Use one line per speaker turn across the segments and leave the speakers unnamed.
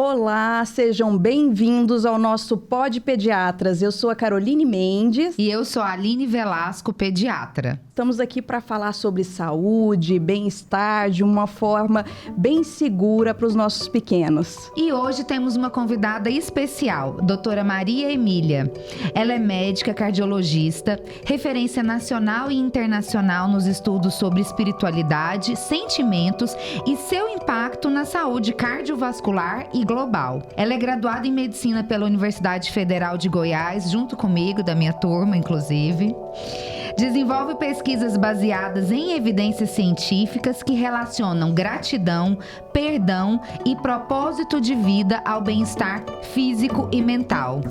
Olá, sejam bem-vindos ao nosso Pod Pediatras. Eu sou a Caroline Mendes.
E eu sou a Aline Velasco, pediatra.
Estamos aqui para falar sobre saúde, bem-estar, de uma forma bem segura para os nossos pequenos.
E hoje temos uma convidada especial, doutora Maria Emília. Ela é médica cardiologista, referência nacional e internacional nos estudos sobre espiritualidade, sentimentos e seu impacto na saúde cardiovascular e global. Ela é graduada em medicina pela Universidade Federal de Goiás, junto comigo, da minha turma, inclusive. Desenvolve pesquisas baseadas em evidências científicas que relacionam gratidão, perdão e propósito de vida ao bem-estar físico e mental.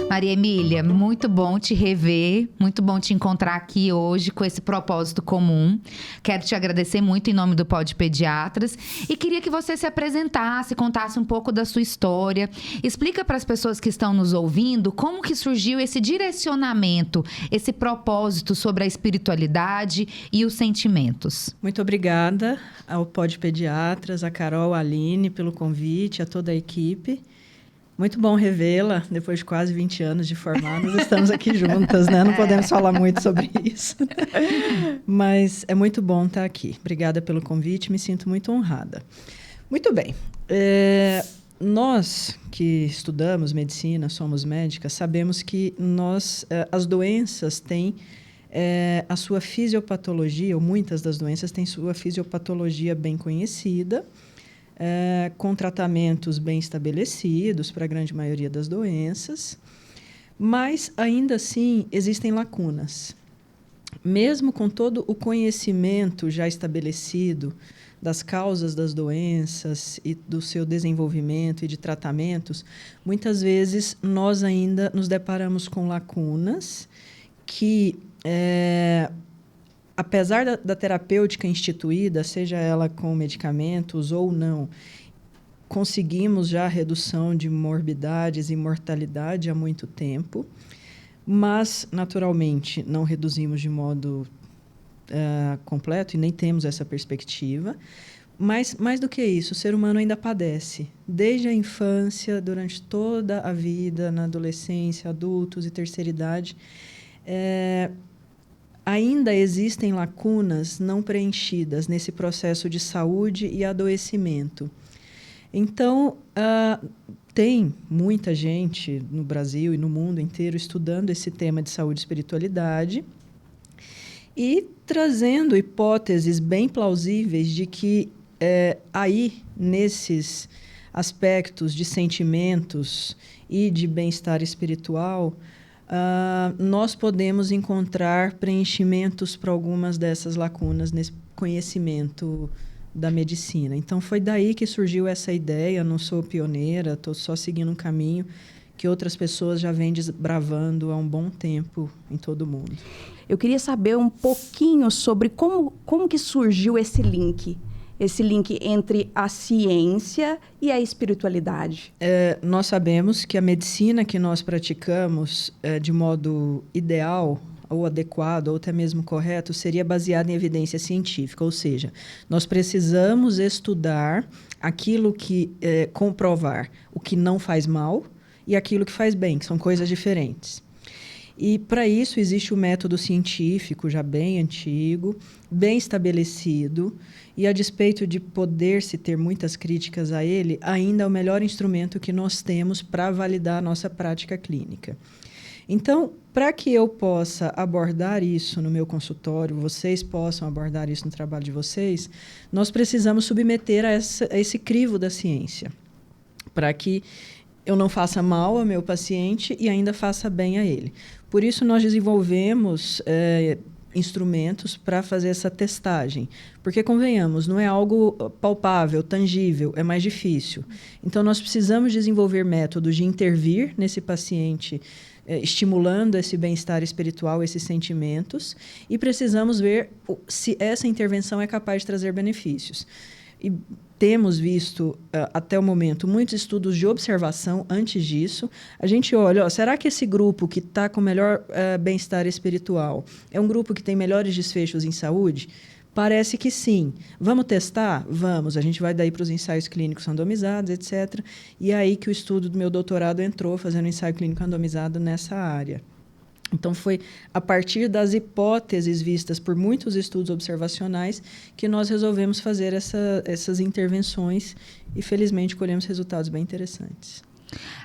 Maria Emília, muito bom te rever, muito bom te encontrar aqui hoje com esse propósito comum. Quero te agradecer muito em nome do Pod Pediatras e queria que você se apresentasse, contasse um pouco da sua história. Explica para as pessoas que estão nos ouvindo como que surgiu esse direcionamento, esse propósito sobre a espiritualidade e os sentimentos.
Muito obrigada ao Pod Pediatras, a Carol, a Aline, pelo convite, a toda a equipe. Muito bom revê-la, depois de quase 20 anos de formados, estamos aqui juntas, né? Não podemos falar muito sobre isso. Mas é muito bom estar aqui. Obrigada pelo convite, me sinto muito honrada. Muito bem. Nós que estudamos medicina, somos médicas, sabemos que as doenças têm a sua fisiopatologia, ou muitas das doenças têm sua fisiopatologia bem conhecida, com tratamentos bem estabelecidos para a grande maioria das doenças, mas ainda assim existem lacunas. Mesmo com todo o conhecimento já estabelecido das causas das doenças e do seu desenvolvimento e de tratamentos, muitas vezes nós ainda nos deparamos com lacunas que apesar da terapêutica instituída, seja ela com medicamentos ou não, conseguimos já a redução de morbidades e mortalidade há muito tempo, mas, naturalmente, não reduzimos de modo completo e nem temos essa perspectiva. Mas, mais do que isso, o ser humano ainda padece, desde a infância, durante toda a vida, na adolescência, adultos e terceira idade, ainda existem lacunas não preenchidas nesse processo de saúde e adoecimento. Então, tem muita gente no Brasil e no mundo inteiro estudando esse tema de saúde e espiritualidade e trazendo hipóteses bem plausíveis de que aí, nesses aspectos de sentimentos e de bem-estar espiritual, nós podemos encontrar preenchimentos para algumas dessas lacunas nesse conhecimento da medicina. Então, foi daí que surgiu essa ideia. Não sou pioneira, estou só seguindo um caminho que outras pessoas já vêm desbravando há um bom tempo em todo o mundo.
Eu queria saber um pouquinho sobre como que surgiu esse link entre a ciência e a espiritualidade.
Nós sabemos que a medicina que nós praticamos de modo ideal ou adequado, ou até mesmo correto, seria baseada em evidência científica, ou seja, nós precisamos estudar aquilo que comprovar o que não faz mal e aquilo que faz bem, que são coisas diferentes. E, para isso, existe o método científico já bem antigo, bem estabelecido, e, a despeito de poder-se ter muitas críticas a ele, ainda é o melhor instrumento que nós temos para validar a nossa prática clínica. Então, para que eu possa abordar isso no meu consultório, vocês possam abordar isso no trabalho de vocês, nós precisamos submeter a esse crivo da ciência, para que eu não faça mal ao meu paciente e ainda faça bem a ele. Por isso, nós desenvolvemos instrumentos para fazer essa testagem. Porque, convenhamos, não é algo palpável, tangível, é mais difícil. Então, nós precisamos desenvolver métodos de intervir nesse paciente, estimulando esse bem-estar espiritual, esses sentimentos, e precisamos ver se essa intervenção é capaz de trazer benefícios. e temos visto, até o momento, muitos estudos de observação antes disso. A gente olha, será que esse grupo que está com melhor bem-estar espiritual é um grupo que tem melhores desfechos em saúde? Parece que sim. Vamos testar? Vamos. A gente vai daí para os ensaios clínicos randomizados, etc. E é aí que o estudo do meu doutorado entrou, fazendo ensaio clínico randomizado nessa área. Então, foi a partir das hipóteses vistas por muitos estudos observacionais que nós resolvemos fazer essas intervenções e, felizmente, colhemos resultados bem interessantes.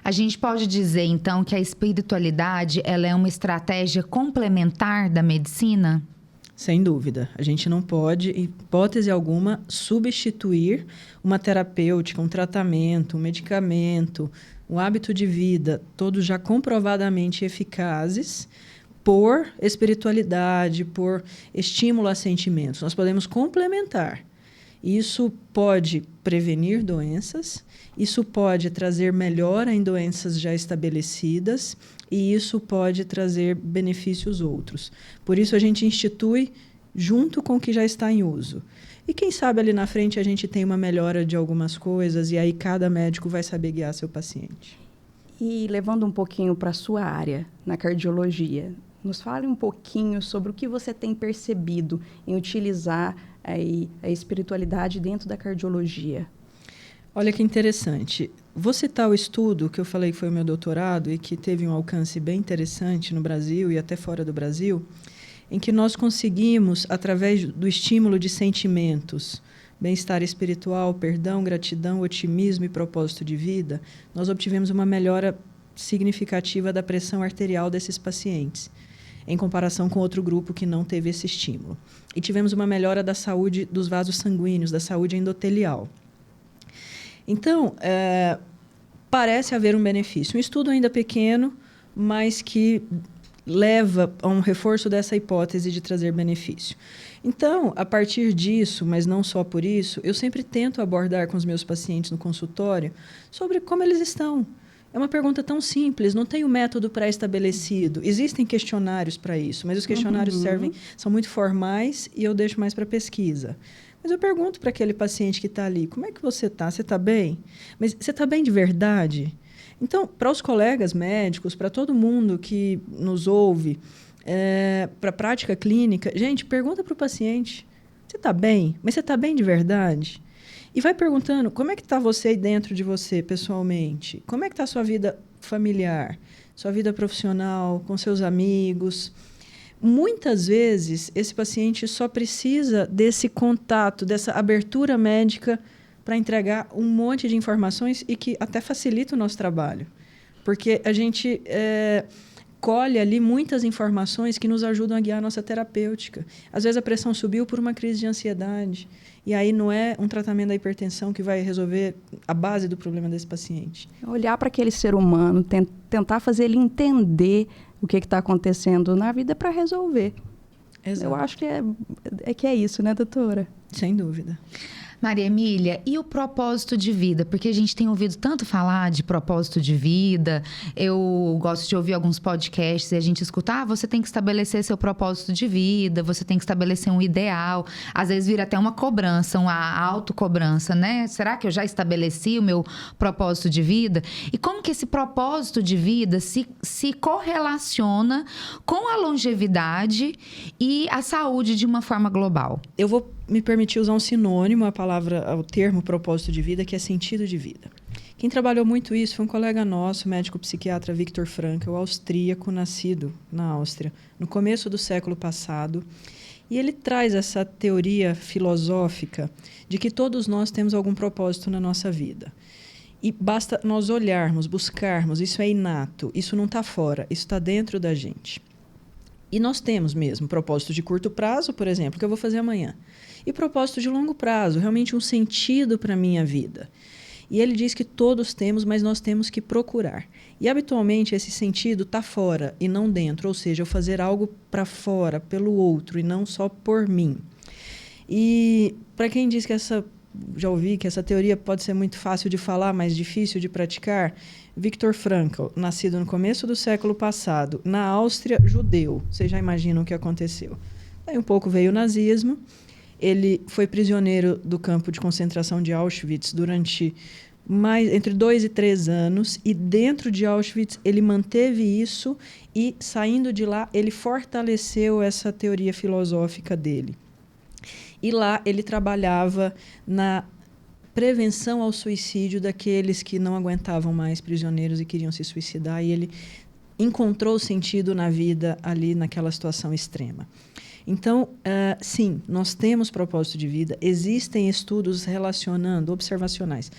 A gente pode dizer, então, que a espiritualidade ela é uma estratégia complementar da medicina?
Sem dúvida. A gente não pode, em hipótese alguma, substituir uma terapêutica, um tratamento, um medicamento, um hábito de vida, todos já comprovadamente eficazes, por espiritualidade, por estímulo a sentimentos. Nós podemos complementar. Isso pode prevenir doenças, isso pode trazer melhora em doenças já estabelecidas e isso pode trazer benefícios outros. Por isso, a gente institui junto com o que já está em uso. E quem sabe ali na frente a gente tem uma melhora de algumas coisas e aí cada médico vai saber guiar seu paciente.
E levando um pouquinho para a sua área, na cardiologia, nos fale um pouquinho sobre o que você tem percebido em utilizar a espiritualidade dentro da cardiologia.
Olha que interessante. Vou citar o estudo que eu falei que foi o meu doutorado e que teve um alcance bem interessante no Brasil e até fora do Brasil, em que nós conseguimos, através do estímulo de sentimentos, bem-estar espiritual, perdão, gratidão, otimismo e propósito de vida, nós obtivemos uma melhora significativa da pressão arterial desses pacientes, em comparação com outro grupo que não teve esse estímulo. E tivemos uma melhora da saúde dos vasos sanguíneos, da saúde endotelial. Então, parece haver um benefício. Um estudo ainda pequeno, mas que leva a um reforço dessa hipótese de trazer benefício. Então, a partir disso, mas não só por isso, eu sempre tento abordar com os meus pacientes no consultório sobre como eles estão. É uma pergunta tão simples, não tem um método pré-estabelecido. Existem questionários para isso, mas os questionários são muito formais e eu deixo mais para pesquisa. Mas eu pergunto para aquele paciente que está ali, como é que você está? Você está bem? Mas você está bem de verdade? Então, para os colegas médicos, para todo mundo que nos ouve, para a prática clínica, gente, pergunta para o paciente, você está bem? Mas você está bem de verdade? E vai perguntando, como é que está você aí dentro de você, pessoalmente? Como é que está a sua vida familiar, sua vida profissional, com seus amigos? Muitas vezes, esse paciente só precisa desse contato, dessa abertura médica para entregar um monte de informações e que até facilita o nosso trabalho. Porque a gente colhe ali muitas informações que nos ajudam a guiar a nossa terapêutica. Às vezes a pressão subiu por uma crise de ansiedade. E aí não é um tratamento da hipertensão que vai resolver a base do problema desse paciente.
Olhar para aquele ser humano, tentar fazer ele entender o que está acontecendo na vida para resolver. Exato. Eu acho que é isso, né, doutora?
Sem dúvida.
Maria Emília, e o propósito de vida? Porque a gente tem ouvido tanto falar de propósito de vida. Eu gosto de ouvir alguns podcasts e a gente escuta, você tem que estabelecer seu propósito de vida, você tem que estabelecer um ideal. Às vezes vira até uma cobrança, uma autocobrança, né? Será que eu já estabeleci o meu propósito de vida? E como que esse propósito de vida se correlaciona com a longevidade e a saúde de uma forma global?
Eu vou me permitir usar um sinônimo, o termo propósito de vida, que é sentido de vida. Quem trabalhou muito isso foi um colega nosso, médico psiquiatra Viktor Frankl, austríaco, nascido na Áustria, no começo do século passado. E ele traz essa teoria filosófica de que todos nós temos algum propósito na nossa vida. E basta nós olharmos, buscarmos, isso é inato, isso não está fora, isso está dentro da gente. E nós temos mesmo propósito de curto prazo, por exemplo, que eu vou fazer amanhã. E propósito de longo prazo, realmente um sentido para a minha vida. E ele diz que todos temos, mas nós temos que procurar. E habitualmente esse sentido está fora e não dentro, ou seja, eu fazer algo para fora, pelo outro e não só por mim. E para quem diz que já ouvi que essa teoria pode ser muito fácil de falar, mas difícil de praticar, Viktor Frankl, nascido no começo do século passado, na Áustria, judeu. Vocês já imaginam o que aconteceu. Daí um pouco veio o nazismo Ele foi prisioneiro do campo de concentração de Auschwitz durante entre 2 e 3 anos, e dentro de Auschwitz ele manteve isso e, saindo de lá, ele fortaleceu essa teoria filosófica dele. E lá ele trabalhava na prevenção ao suicídio daqueles que não aguentavam mais prisioneiros e queriam se suicidar, e ele encontrou sentido na vida ali naquela situação extrema. Então, sim, nós temos propósito de vida, existem estudos relacionando, observacionais,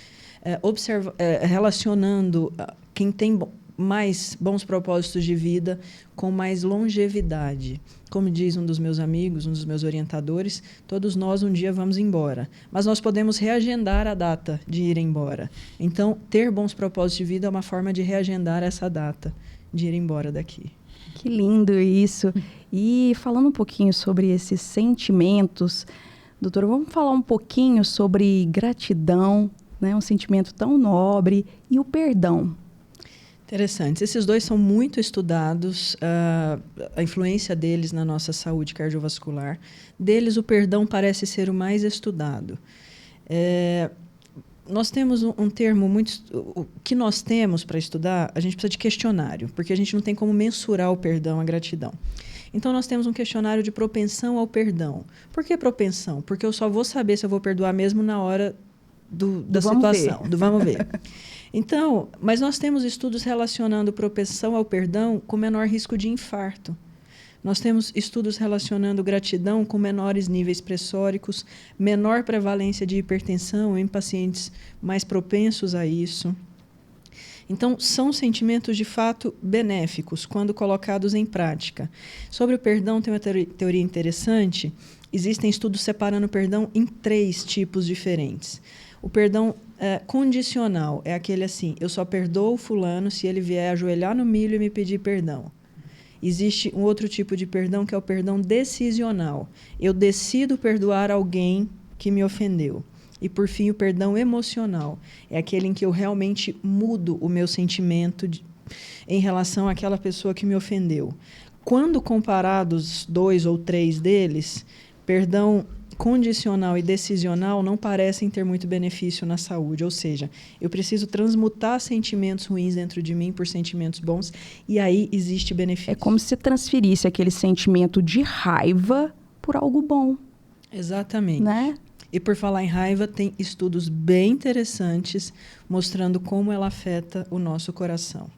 relacionando quem tem mais bons propósitos de vida com mais longevidade. Como diz um dos meus amigos, um dos meus orientadores, todos nós um dia vamos embora, mas nós podemos reagendar a data de ir embora. Então, ter bons propósitos de vida é uma forma de reagendar essa data de ir embora daqui.
Que lindo isso! E falando um pouquinho sobre esses sentimentos, doutora, vamos falar um pouquinho sobre gratidão, né? Um sentimento tão nobre, e o perdão.
Interessante. Esses dois são muito estudados, a influência deles na nossa saúde cardiovascular. Deles, o perdão parece ser o mais estudado. Nós temos um termo muito... O que nós temos para estudar, a gente precisa de questionário, porque a gente não tem como mensurar o perdão, a gratidão. Então, nós temos um questionário de propensão ao perdão. Por que propensão? Porque eu só vou saber se eu vou perdoar mesmo na hora da situação, do vamos ver. Então, mas nós temos estudos relacionando propensão ao perdão com menor risco de infarto. Nós temos estudos relacionando gratidão com menores níveis pressóricos, menor prevalência de hipertensão em pacientes mais propensos a isso. Então, são sentimentos de fato benéficos quando colocados em prática. Sobre o perdão, tem uma teoria interessante. Existem estudos separando o perdão em 3 tipos diferentes. O perdão condicional é aquele assim: eu só perdoo fulano se ele vier ajoelhar no milho e me pedir perdão. Existe um outro tipo de perdão que é o perdão decisional. Eu decido perdoar alguém que me ofendeu. E, por fim, o perdão emocional. É aquele em que eu realmente mudo o meu sentimento em relação àquela pessoa que me ofendeu. Quando comparados 2 ou 3 deles, perdão condicional e decisional não parecem ter muito benefício na saúde. Ou seja, eu preciso transmutar sentimentos ruins dentro de mim por sentimentos bons, e aí existe benefício.
É como se transferisse aquele sentimento de raiva por algo bom.
Exatamente.
Né?
E por falar em raiva, tem estudos bem interessantes mostrando como ela afeta o nosso coração.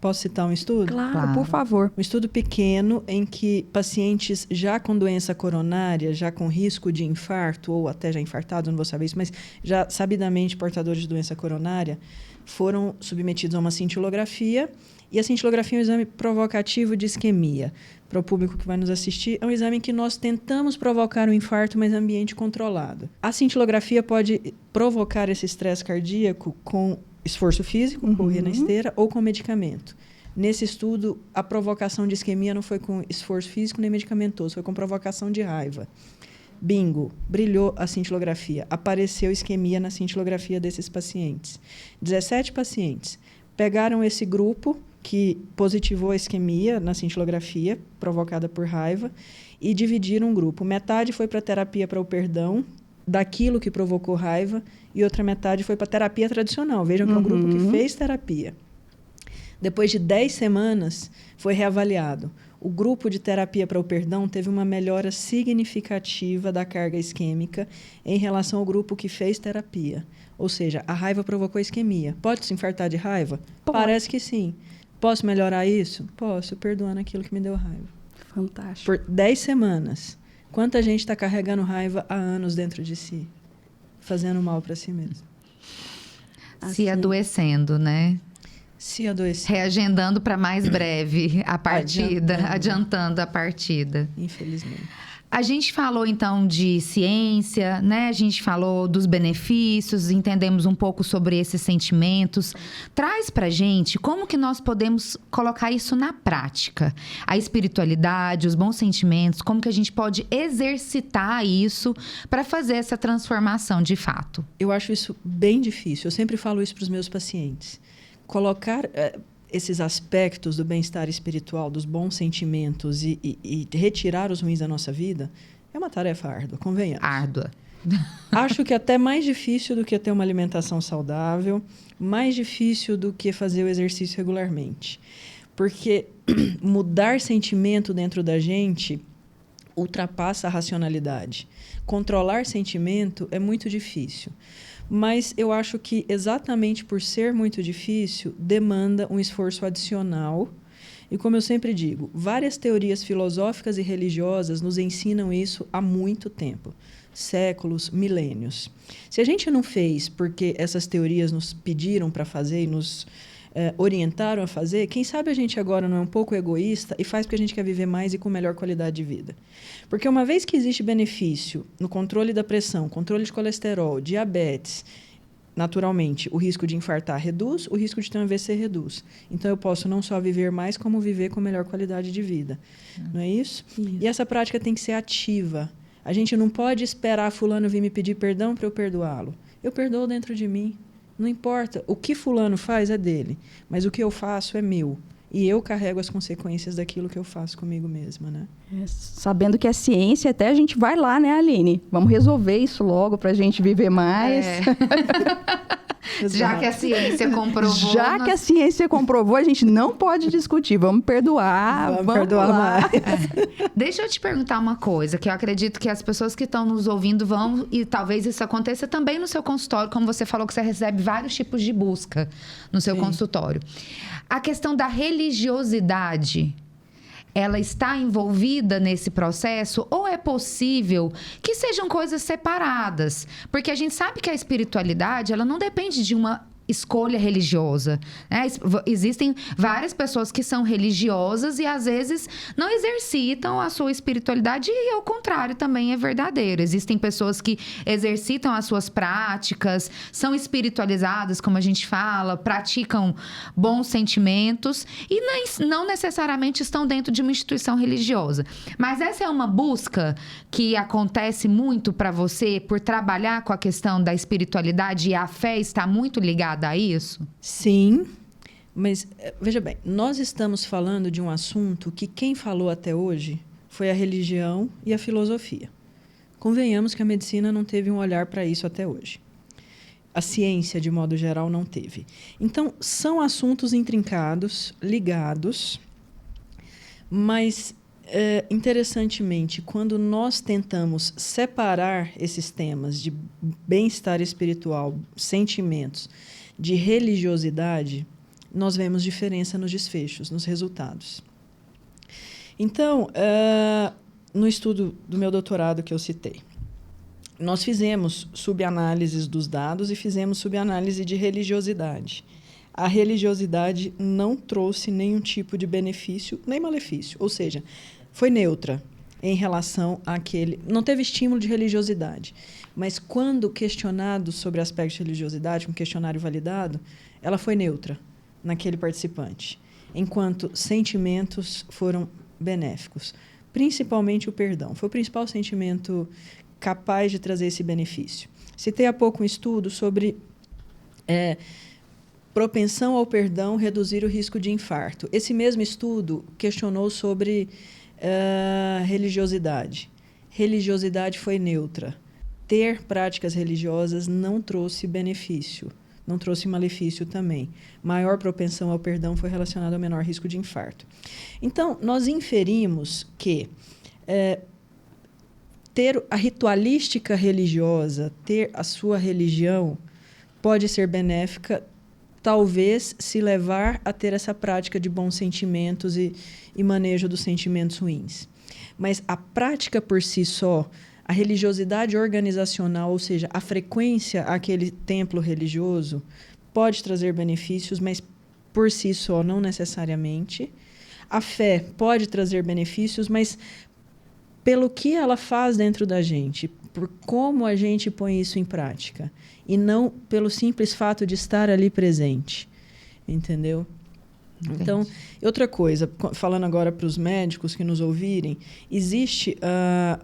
Posso citar um estudo?
Claro, por favor.
Um estudo pequeno em que pacientes já com doença coronária, já com risco de infarto, ou até já infartados, não vou saber isso, mas já sabidamente portadores de doença coronária, foram submetidos a uma cintilografia, e a cintilografia é um exame provocativo de isquemia. Para o público que vai nos assistir, é um exame em que nós tentamos provocar um infarto, mas em ambiente controlado. A cintilografia pode provocar esse estresse cardíaco com esforço físico, correr na esteira, ou com medicamento. Nesse estudo, a provocação de isquemia não foi com esforço físico nem medicamentoso, foi com provocação de raiva. Bingo, brilhou a cintilografia, apareceu isquemia na cintilografia desses pacientes. 17 pacientes pegaram esse grupo que positivou a isquemia na cintilografia, provocada por raiva, e dividiram um grupo. Metade foi para terapia para o perdão, daquilo que provocou raiva, e outra metade foi para terapia tradicional. Vejam que é um grupo que fez terapia. Depois de 10 semanas, foi reavaliado. O grupo de terapia para o perdão teve uma melhora significativa da carga isquêmica em relação ao grupo que fez terapia. Ou seja, a raiva provocou isquemia. Pode se infartar de raiva? Pode. Parece que sim. Posso melhorar isso? Posso, perdoando aquilo que me deu raiva.
Fantástico.
Por 10 semanas. Quanta gente está carregando raiva há anos dentro de si, fazendo mal para si mesmo.
Se adoecendo, né?
Se adoecendo.
Reagendando para mais breve a partida, adiantando a partida.
Infelizmente.
A gente falou, então, de ciência, né? A gente falou dos benefícios, entendemos um pouco sobre esses sentimentos. Traz pra gente como que nós podemos colocar isso na prática. A espiritualidade, os bons sentimentos, como que a gente pode exercitar isso para fazer essa transformação de fato.
Eu acho isso bem difícil. Eu sempre falo isso para os meus pacientes. Colocar esses aspectos do bem-estar espiritual, dos bons sentimentos e retirar os ruins da nossa vida, É uma tarefa árdua, convenhamos.
Árdua.
Acho que até mais difícil do que ter uma alimentação saudável, mais difícil do que fazer o exercício regularmente. Porque mudar sentimento dentro da gente ultrapassa a racionalidade. Controlar sentimento é muito difícil. Mas eu acho que exatamente por ser muito difícil, demanda um esforço adicional. E como eu sempre digo, várias teorias filosóficas e religiosas nos ensinam isso há muito tempo. Séculos, milênios. Se a gente não fez porque essas teorias nos pediram para fazer e nos orientaram a fazer, quem sabe a gente agora não é um pouco egoísta e faz porque a gente quer viver mais e com melhor qualidade de vida. Porque uma vez que existe benefício no controle da pressão, controle de colesterol, diabetes, naturalmente, o risco de infartar reduz, o risco de ter um AVC reduz. Então, eu posso não só viver mais, como viver com melhor qualidade de vida. Não é isso? E essa prática tem que ser ativa. A gente não pode esperar fulano vir me pedir perdão para eu perdoá-lo. Eu perdoo dentro de mim. Não importa. O que fulano faz é dele, mas o que eu faço é meu. E eu carrego as consequências daquilo que eu faço comigo mesma, né?
Sabendo que é ciência, até a gente vai lá, né, Aline? Vamos resolver isso logo para a gente viver mais.
Já que a ciência comprovou...
Que a ciência comprovou, a gente não pode discutir. Vamos perdoar, vamos perdoar mais.
Deixa eu te perguntar uma coisa, que eu acredito que as pessoas que estão nos ouvindo vão... E talvez isso aconteça também no seu consultório, como você falou que você recebe vários tipos de busca no seu consultório. A questão da religiosidade... ela está envolvida nesse processo ou é possível que sejam coisas separadas? Porque a gente sabe que a espiritualidade, ela não depende de uma escolha religiosa, né? Existem várias pessoas que são religiosas e às vezes não exercitam a sua espiritualidade e ao contrário também é verdadeiro. Existem pessoas que exercitam as suas práticas, são espiritualizadas, como a gente fala, praticam bons sentimentos e não necessariamente estão dentro de uma instituição religiosa. Mas essa é uma busca que acontece muito para você por trabalhar com a questão da espiritualidade e a fé está muito ligada a isso?
Sim, mas veja bem, nós estamos falando de um assunto que quem falou até hoje foi a religião e a filosofia. Convenhamos que a medicina não teve um olhar para isso até hoje. A ciência, de modo geral, não teve. Então, são assuntos intrincados, ligados, mas, interessantemente, quando nós tentamos separar esses temas de bem-estar espiritual, sentimentos, de religiosidade, nós vemos diferença nos desfechos, nos resultados. Então, no estudo do meu doutorado que eu citei, nós fizemos subanálises dos dados e fizemos subanálise de religiosidade. A religiosidade não trouxe nenhum tipo de benefício nem malefício, ou seja, foi neutra em relação àquele... Não teve estímulo de religiosidade. Mas quando questionado sobre aspectos de religiosidade, um questionário validado, ela foi neutra naquele participante, enquanto sentimentos foram benéficos. Principalmente o perdão. Foi o principal sentimento capaz de trazer esse benefício. Citei há pouco um estudo sobre propensão ao perdão reduzir o risco de infarto. Esse mesmo estudo questionou sobre religiosidade. Religiosidade foi neutra. Ter práticas religiosas não trouxe benefício, não trouxe malefício também. Maior propensão ao perdão foi relacionada ao menor risco de infarto. Então, nós inferimos que ter a ritualística religiosa, ter a sua religião, pode ser benéfica, talvez se levar a ter essa prática de bons sentimentos e manejo dos sentimentos ruins. Mas a prática por si só, a religiosidade organizacional, ou seja, a frequência àquele templo religioso, pode trazer benefícios, mas por si só não necessariamente. A fé pode trazer benefícios, mas pelo que ela faz dentro da gente, por como a gente põe isso em prática, e não pelo simples fato de estar ali presente, entendeu? Entendi. Então, outra coisa, falando agora para os médicos que nos ouvirem, existe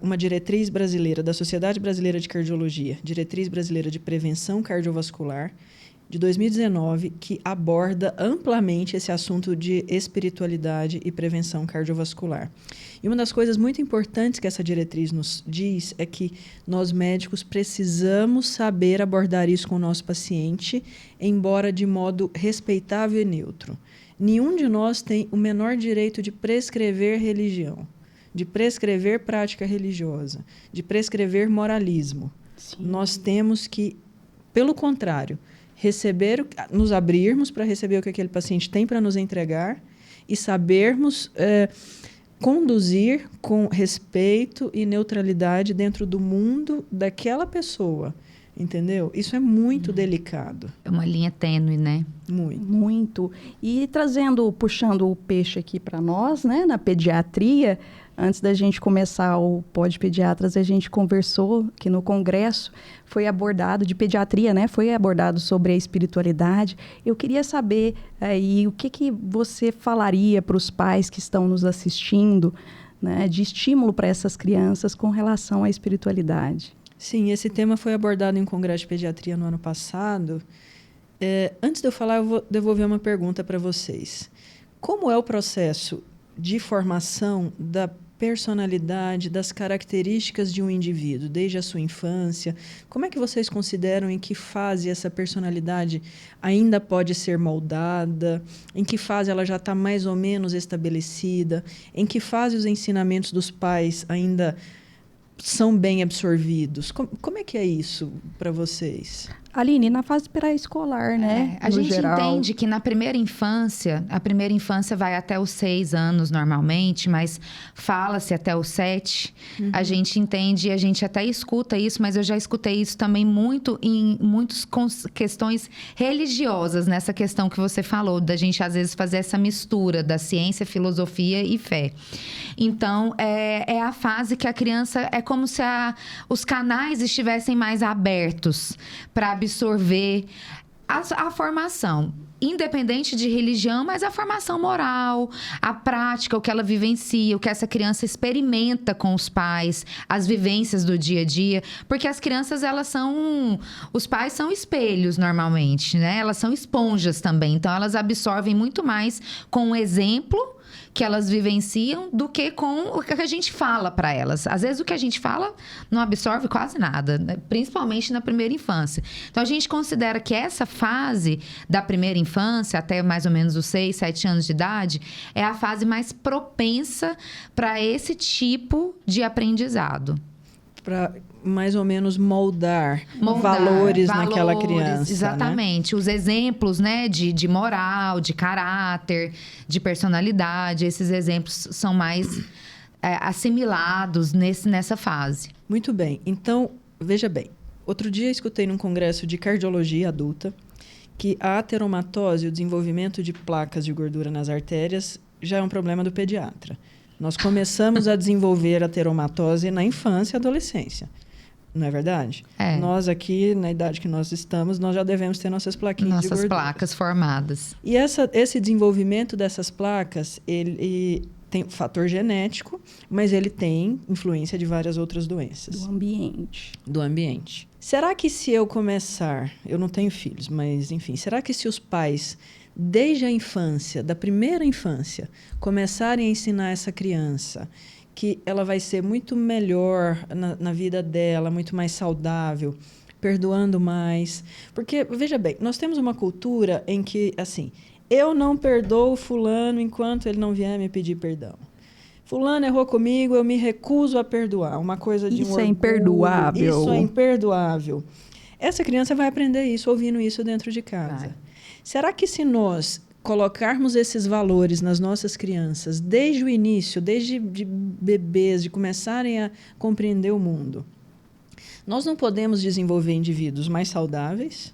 uma diretriz brasileira, da Sociedade Brasileira de Cardiologia, Diretriz Brasileira de Prevenção Cardiovascular, de 2019 que aborda amplamente esse assunto de espiritualidade e prevenção cardiovascular. E uma das coisas muito importantes que essa diretriz nos diz é que nós médicos precisamos saber abordar isso com o nosso paciente, embora de modo respeitável e neutro. Nenhum de nós tem o menor direito de prescrever religião, de prescrever prática religiosa, de prescrever moralismo. Sim. Nós temos que, pelo contrário, nos abrirmos para receber o que aquele paciente tem para nos entregar e sabermos conduzir com respeito e neutralidade dentro do mundo daquela pessoa. Entendeu? Isso é muito delicado.
É uma linha tênue, né?
Muito. E puxando o peixe aqui para nós, né, na pediatria, antes da gente começar o Pod Pediatras, a gente conversou que no congresso foi abordado, de pediatria, né, foi abordado sobre a espiritualidade. Eu queria saber aí o que você falaria para os pais que estão nos assistindo, né, de estímulo para essas crianças com relação à espiritualidade.
Sim, esse tema foi abordado em um congresso de pediatria no ano passado. Antes de eu falar, eu vou devolver uma pergunta para vocês. Como é o processo de formação da personalidade, das características de um indivíduo, desde a sua infância? Como é que vocês consideram em que fase essa personalidade ainda pode ser moldada? Em que fase ela já está mais ou menos estabelecida? Em que fase os ensinamentos dos pais ainda são bem absorvidos? Como é que é isso para vocês?
Aline, na fase pré-escolar, né?
A gente entende que na primeira infância, a primeira infância vai até os 6 anos normalmente, mas fala-se até os 7. Uhum. A gente entende e a gente até escuta isso, mas eu já escutei isso também muito em muitas questões religiosas, nessa questão que você falou, da gente às vezes fazer essa mistura da ciência, filosofia e fé. Então, é a fase que a criança, é como se os canais estivessem mais abertos para absorver a formação, independente de religião, mas a formação moral, a prática, o que ela vivencia, o que essa criança experimenta com os pais, as vivências do dia a dia, porque as crianças, os pais são espelhos normalmente, né? Elas são esponjas também, então elas absorvem muito mais com o exemplo que elas vivenciam do que com o que a gente fala para elas. Às vezes o que a gente fala não absorve quase nada, né? Principalmente na primeira infância. Então a gente considera que essa fase da primeira infância, até mais ou menos os 6, 7 anos de idade, é a fase mais propensa para esse tipo de aprendizado.
Para mais ou menos moldar valores naquela criança.
Exatamente. Né? Os exemplos, né, de moral, de caráter, de personalidade, esses exemplos são mais assimilados nessa fase.
Muito bem. Então, veja bem. Outro dia escutei num congresso de cardiologia adulta que a ateromatose, o desenvolvimento de placas de gordura nas artérias, já é um problema do pediatra. Nós começamos a desenvolver a ateromatose na infância e adolescência. Não é verdade? Nós aqui, na idade que nós estamos, nós já devemos ter nossas plaquinhas de gordura.
Nossas placas formadas.
E esse desenvolvimento dessas placas, ele tem fator genético, mas ele tem influência de várias outras doenças. Do ambiente. Será que se eu começar... Eu não tenho filhos, mas, enfim, será que se os pais, desde a infância, da primeira infância, começarem a ensinar essa criança que ela vai ser muito melhor na vida dela, muito mais saudável, perdoando mais? Porque, veja bem, nós temos uma cultura em que, assim, eu não perdoo fulano enquanto ele não vier me pedir perdão. Fulano errou comigo, eu me recuso a perdoar. Uma coisa de um orgulho.
Isso é imperdoável.
Isso é imperdoável. Essa criança vai aprender isso, ouvindo isso dentro de casa. Será que se nós colocarmos esses valores nas nossas crianças desde o início, desde de bebês, de começarem a compreender o mundo, nós não podemos desenvolver indivíduos mais saudáveis,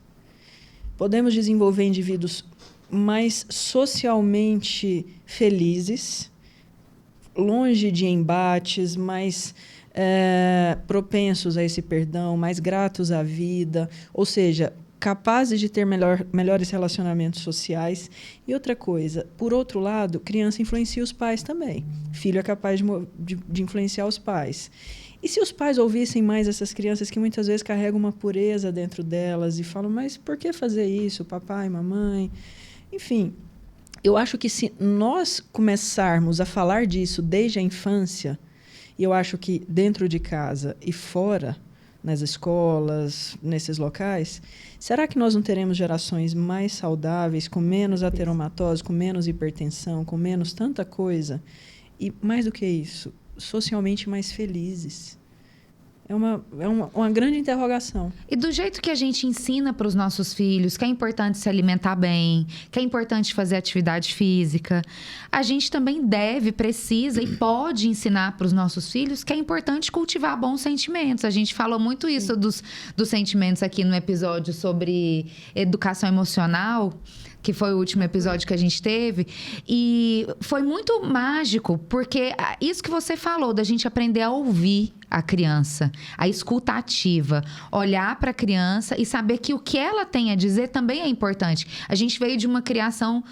podemos desenvolver indivíduos mais socialmente felizes, longe de embates, mais propensos a esse perdão, mais gratos à vida, ou seja, capazes de ter melhores relacionamentos sociais. E outra coisa, por outro lado, criança influencia os pais também. Filho é capaz de influenciar os pais. E se os pais ouvissem mais essas crianças que muitas vezes carregam uma pureza dentro delas e falam, mas por que fazer isso, papai, mamãe? Enfim, eu acho que se nós começarmos a falar disso desde a infância, e eu acho que dentro de casa e fora, nas escolas, nesses locais, será que nós não teremos gerações mais saudáveis, com menos ateromatose, com menos hipertensão, com menos tanta coisa? E mais do que isso, socialmente mais felizes? É uma grande interrogação.
E do jeito que a gente ensina para os nossos filhos que é importante se alimentar bem, que é importante fazer atividade física, a gente também deve, precisa e pode ensinar para os nossos filhos que é importante cultivar bons sentimentos. A gente falou muito isso dos sentimentos aqui no episódio sobre educação emocional, que foi o último episódio que a gente teve. E foi muito mágico, porque isso que você falou, da gente aprender a ouvir a criança, a escuta ativa, olhar para a criança e saber que o que ela tem a dizer também é importante. A gente veio de uma criação,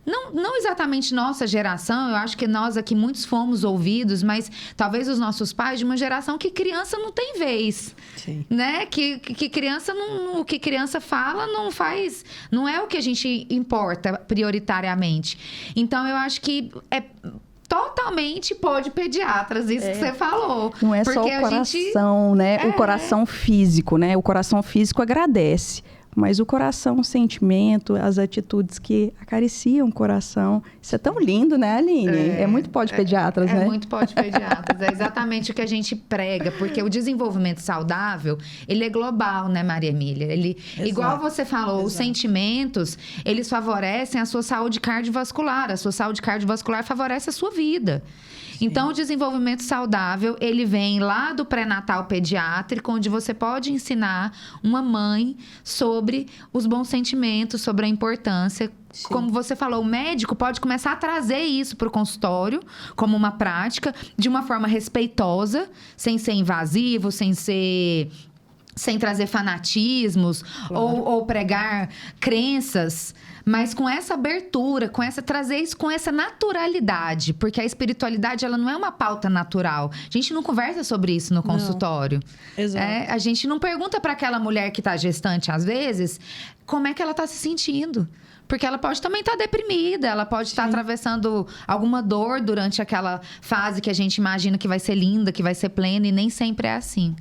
não exatamente nossa geração, eu acho que nós aqui muitos fomos ouvidos, mas talvez os nossos pais de uma geração que criança não tem vez.
Sim.
Né? Que criança não, o que criança fala não faz, não é o que a gente importa prioritariamente. Então eu acho que totalmente pode pediatras, isso que você falou.
Não é só o coração, né? O coração físico, né? O coração físico agradece. Mas o coração, o sentimento, as atitudes que acariciam o coração. Isso é tão lindo, né, Aline? É muito pode pediatras, né?
É muito pode pediatras. É exatamente o que a gente prega. Porque o desenvolvimento saudável, ele é global, né, Maria Emília? Igual você falou, os sentimentos, eles favorecem a sua saúde cardiovascular. A sua saúde cardiovascular favorece a sua vida. Então, o desenvolvimento saudável, ele vem lá do pré-natal pediátrico, onde você pode ensinar uma mãe sobre os bons sentimentos, sobre a importância. Sim. Como você falou, o médico pode começar a trazer isso para o consultório, como uma prática, de uma forma respeitosa, sem ser invasivo, sem trazer fanatismos, claro, ou pregar crenças, mas com essa abertura, trazer isso com essa naturalidade, porque a espiritualidade, ela não é uma pauta natural. A gente não conversa sobre isso no consultório.
Exato.
A gente não pergunta para aquela mulher que está gestante, às vezes, como é que ela está se sentindo. Porque ela pode também estar deprimida, ela pode estar atravessando alguma dor durante aquela fase que a gente imagina que vai ser linda, que vai ser plena, e nem sempre é assim.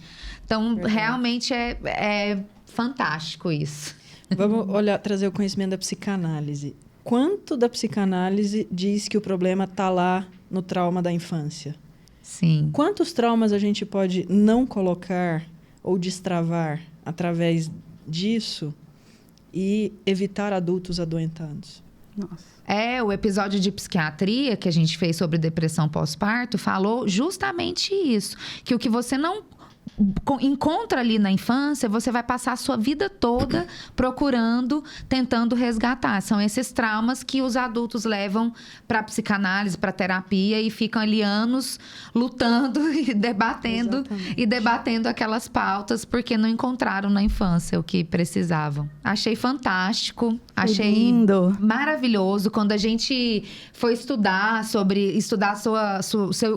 Então, realmente é fantástico isso.
Vamos trazer o conhecimento da psicanálise. Quanto da psicanálise diz que o problema está lá no trauma da infância?
Sim.
Quantos traumas a gente pode não colocar ou destravar através disso e evitar adultos adoentados?
Nossa.
O episódio de psiquiatria que a gente fez sobre depressão pós-parto falou justamente isso. Que o que você não encontra ali na infância, você vai passar a sua vida toda procurando, tentando resgatar. São esses traumas que os adultos levam para psicanálise, para terapia, e ficam ali anos lutando e debatendo aquelas pautas porque não encontraram na infância o que precisavam. Achei fantástico, achei
lindo,
maravilhoso. Quando a gente foi estudar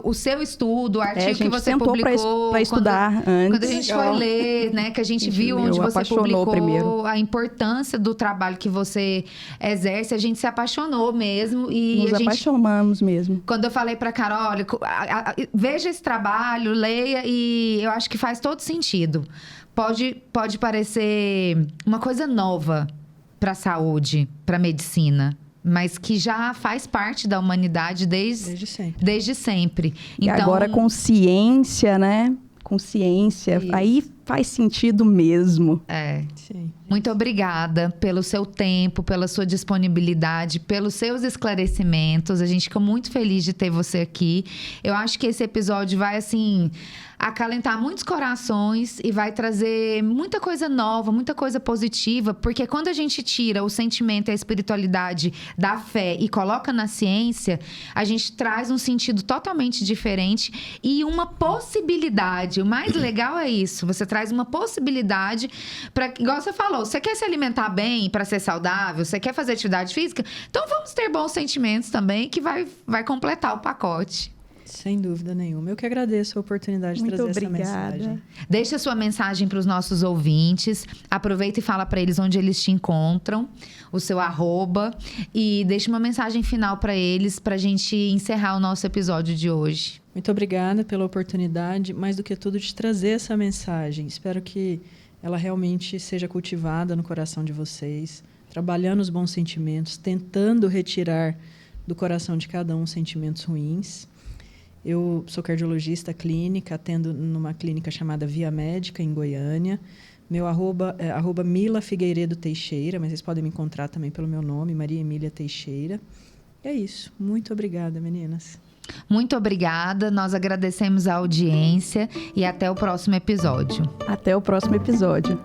o seu estudo, o artigo que você publicou
para estudar antes.
Quando a gente foi ler, né, que a gente viu onde você publicou a importância do trabalho que você exerce, a gente se apaixonou mesmo. E
Nos apaixonamos mesmo.
Quando eu falei pra Carol, olha, veja esse trabalho, leia, e eu acho que faz todo sentido. Pode parecer uma coisa nova para a saúde, para a medicina, mas que já faz parte da humanidade desde sempre.
E então, agora com ciência, né? Com ciência, aí faz sentido mesmo.
Sim.
Muito obrigada pelo seu tempo, pela sua disponibilidade, pelos seus esclarecimentos. A gente fica muito feliz de ter você aqui. Eu acho que esse episódio vai, assim, acalentar muitos corações e vai trazer muita coisa nova, muita coisa positiva, porque quando a gente tira o sentimento e a espiritualidade da fé e coloca na ciência, a gente traz um sentido totalmente diferente e uma possibilidade. O mais legal é isso, você traz uma possibilidade para, igual você falou, você quer se alimentar bem para ser saudável, você quer fazer atividade física, então vamos ter bons sentimentos também, que vai completar o pacote.
Sem dúvida nenhuma. Eu que agradeço a oportunidade de trazer essa mensagem.
Deixa sua mensagem para os nossos ouvintes. Aproveita e fala para eles onde eles te encontram, o seu @ e deixa uma mensagem final para eles, para a gente encerrar o nosso episódio de hoje.
Muito obrigada pela oportunidade, mais do que tudo, de trazer essa mensagem. Espero que ela realmente seja cultivada no coração de vocês, trabalhando os bons sentimentos, tentando retirar do coração de cada um sentimentos ruins. Eu sou cardiologista clínica, atendo numa clínica chamada Via Médica, em Goiânia. Meu @ é @Mila Figueiredo Teixeira, mas vocês podem me encontrar também pelo meu nome, Maria Emília Teixeira. E é isso. Muito obrigada, meninas.
Muito obrigada. Nós agradecemos a audiência e até o próximo episódio.
Até o próximo episódio.